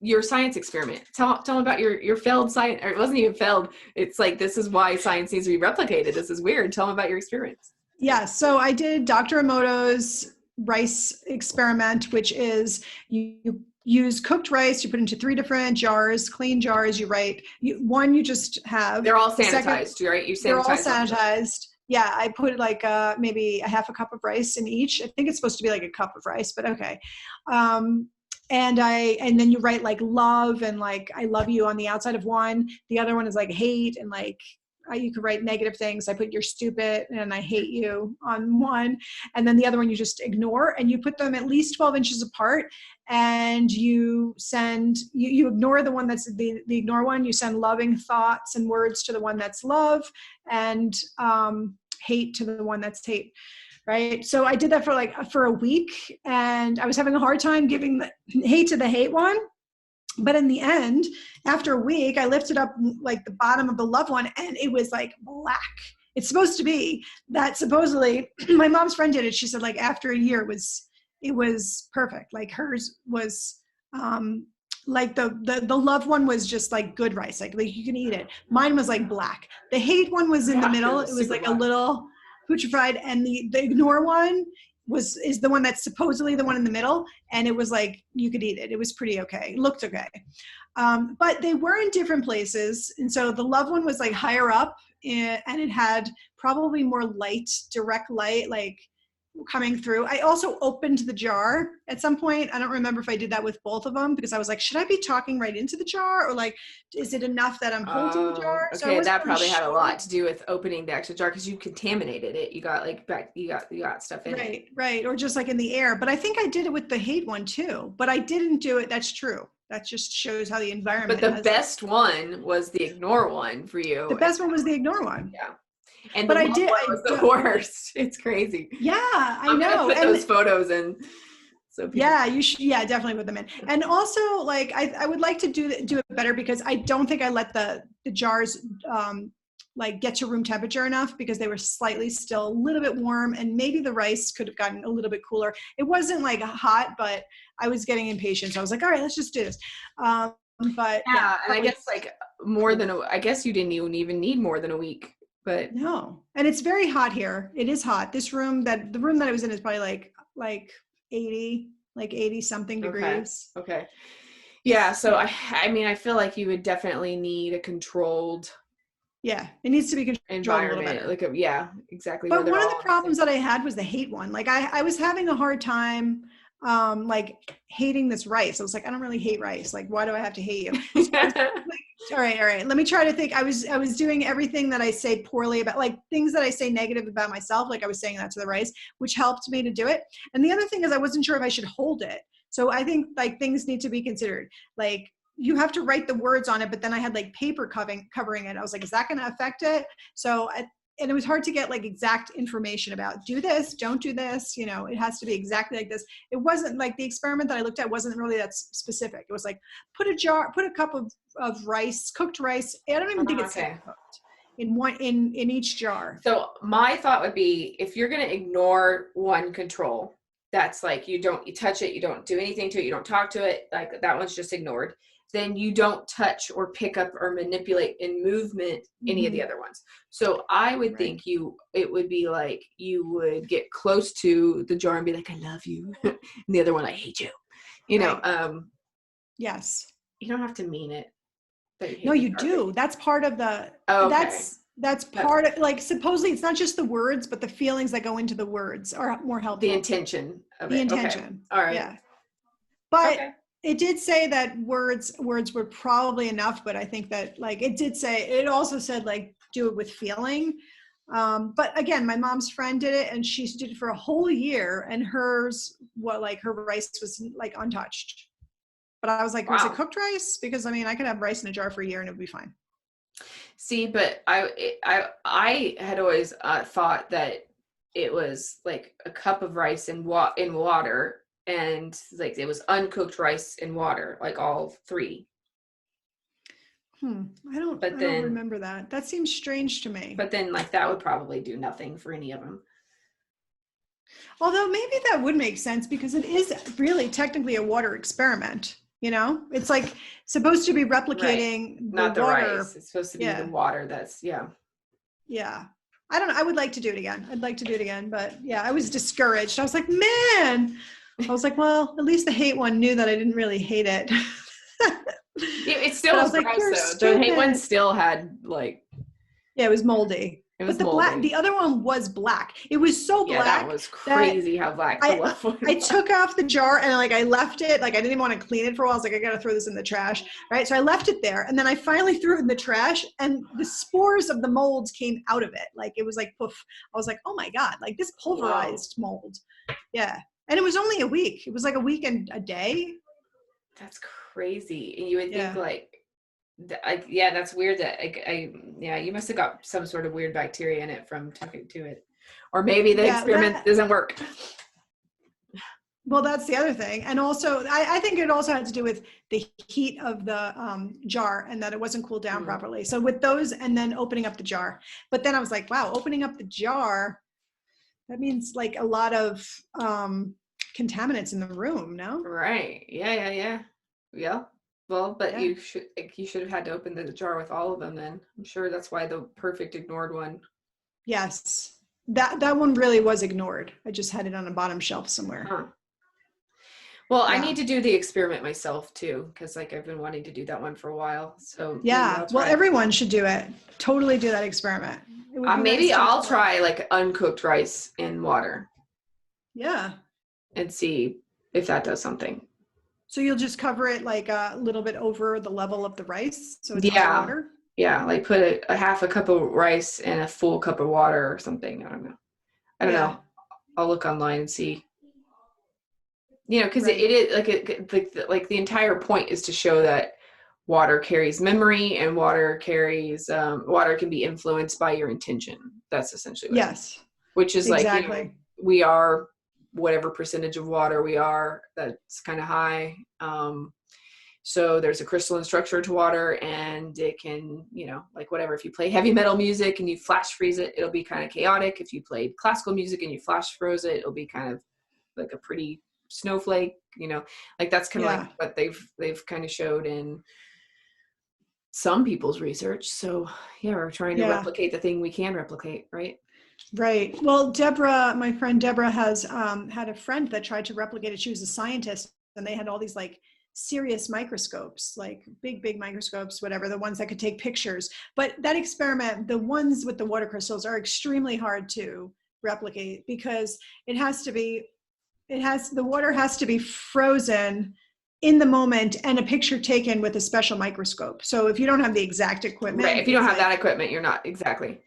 your science experiment. Tell them about your failed science, or it wasn't even failed. It's like, this is why science needs to be replicated. This is weird. Tell them about your experience. Yeah. So I did Dr. Emoto's rice experiment, which is you use cooked rice, you put into 3 different jars, clean jars. You write one, you just have. They're all sanitized, right? You sanitize. They're all sanitized. Yeah. I put like maybe a half a cup of rice in each. I think it's supposed to be like a cup of rice, but okay. And then you write like love and like, I love you on the outside of one. The other one is like hate and like, you could write negative things. I put you're stupid and I hate you on one. And then the other one you just ignore, and you put them at least 12 inches apart, and you ignore the one that's the ignore one. You send loving thoughts and words to the one that's love, and hate to the one that's hate. Right. So I did that for a week, and I was having a hard time giving the hate to the hate one. But in the end, after a week, I lifted up like the bottom of the love one, and it was like black. It's supposed to be that supposedly my mom's friend did it. She said like after a year it was perfect. Like hers was like the loved one was just like good rice. Like you can eat it. Mine was like black. The hate one was in the middle. It was like black. A little putrefied, and the ignore one is the one that's supposedly the one in the middle, and it was like you could eat it. It was pretty okay. It looked okay. But they were in different places, and so the love one was like higher up, and it had probably more light, direct light, like coming through. I also opened the jar at some point. I don't remember if I did that with both of them, because I was like, should I be talking right into the jar, or like, is it enough that I'm holding the jar? Okay, so that probably had a lot to do with opening the extra jar, because you contaminated it. You got like you got stuff in it. Right, or just like in the air. But I think I did it with the hate one too. But I didn't do it. That's true. That just shows how the environment. But the best one was the ignore one for you. The best one was the ignore one. Yeah. And but I was the worst. It's crazy. Yeah, I know. Put those photos in. So yeah, you should. Yeah, definitely put them in. And also, like, I would like to do it better, because I don't think I let the jars like get to room temperature enough, because they were slightly still a little bit warm, and maybe the rice could have gotten a little bit cooler. It wasn't like hot, but I was getting impatient. So I was like, all right, let's just do this. But yeah, and I guess like I guess you didn't even need more than a week. But no, and it's very hot here. It is hot. This room the room that I was in is probably like 80 something degrees. Okay. Yeah. So I mean, I feel like you would definitely need a controlled. Yeah, it needs to be controlled environment. Yeah, exactly. But one of the problems that I had was the hate one. Like I was having a hard time like hating this rice. I was like, I don't really hate rice. Like, why do I have to hate you? So all right. Let me try to think. I was doing everything that I say poorly about, like things that I say negative about myself. Like I was saying that to the rice, which helped me to do it. And the other thing is I wasn't sure if I should hold it. So I think like things need to be considered. Like you have to write the words on it, but then I had like paper covering it. I was like, is that going to affect it? So and it was hard to get like exact information about do this, don't do this. You know, it has to be exactly like this. It wasn't like the experiment that I looked at wasn't really that specific. It was like put a cup of rice, cooked rice. I don't even think it's cooked in each jar. So my thought would be, if you're going to ignore one control, that's like you touch it, you don't do anything to it, you don't talk to it, like that one's just ignored. Then you don't touch or pick up or manipulate in movement any of the other ones. So I would think it would be like you would get close to the jar and be like, I love you. And the other one, I hate you. You know, yes. You don't have to mean it. No, you do. That's part of the, that's part of, like, supposedly it's not just the words, but the feelings that go into the words are more helpful. The intention of it. The intention. Okay. All right. Yeah. But it did say that words were probably enough, but I think that like it also said like do it with feeling. But again, my mom's friend did it, and she did it for a whole year, and her rice was like untouched. But I was like, was it cooked rice? Because I mean, I could have rice in a jar for a year and it would be fine. See, but I had always thought that it was like a cup of rice in water. And like it was uncooked rice in water, like all three. I don't remember that. That seems strange to me. But then like that would probably do nothing for any of them. Although maybe that would make sense, because it is really technically a water experiment. You know, it's like supposed to be Right. replicating the Not the water. rice. It's supposed to be the Yeah. water that's, yeah. Yeah. I don't know. I would like to do it again. I'd like to do it again. But yeah, I was discouraged. I was like, man, I was like, well, at least the hate one knew that I didn't really hate it. It still But I was was like, gross you're though. The hate one stupid. still had like, Yeah, it was moldy. it But was moldy. the other one was black. It was so Yeah, that black was that crazy how black the I left one I was. took off the jar and like I left it. Like I didn't even want to clean it for a while. I was like, I gotta throw this in the trash. Right. So I left it there. And then I finally threw it in the trash and the spores of the molds came out of it. Like it was like poof. I was like, oh my God, like this Whoa. pulverized mold. Yeah. And it was only a week. It was like a week and a day. That's crazy. And you would think Yeah. like, yeah, that's weird that yeah, you must have got some sort of weird bacteria in it from talking to it. Or maybe the Yeah. experiment doesn't work. Well, that's the other thing. And also, I think it also had to do with the heat of the jar and that it wasn't cooled down Mm. properly. So with those and then opening up the jar. But then I was like, wow, opening up the jar, that means like a lot of contaminants in the room, no? Right. Yeah. Yeah. Well, but Yeah. you should have had to open the jar with all of them then. I'm sure that's why the perfect ignored one. Yes. That one really was ignored. I just had it on a bottom shelf somewhere. Huh. Well, I Yeah. need to do the experiment myself too, because like I've been wanting to do that one for a while. So maybe Yeah. I'll Well, try. everyone should do it. Totally do that experiment. It would be nice Maybe to I'll know. try like uncooked rice in water Yeah. and see if that does something. So you'll just cover it like a little bit over the level of the rice, so it's Yeah. underwater? Yeah. Like put a half a cup of rice in a full cup of water or something. I don't know. I don't Yeah, know. I'll look online and see. Because it right. is like the entire point is to show that water carries memory and water can be influenced by your intention. That's essentially what it means. Yes, Which is like, exactly. we are whatever percentage of water we are, that's kind of high. So there's a crystalline structure to water, and it can, like whatever, if you play heavy metal music and you flash freeze it, it'll be kind of chaotic. If you played classical music and you flash froze it, it'll be kind of like a pretty snowflake, like that's kind of like Yeah, what they've kind of showed in some people's research. So yeah, we're trying to yeah, replicate the thing we can replicate, right? right. Well, Deborah, my friend Deborah has had a friend that tried to replicate it. She was a scientist, and they had all these like serious microscopes, like big, big microscopes, whatever, the ones that could take pictures. But that experiment, the ones with the water crystals are extremely hard to replicate because it has to be the water has to be frozen in the moment and a picture taken with a special microscope. So if you don't have the exact Right. equipment, If you don't it's have that like, equipment, you're not exactly.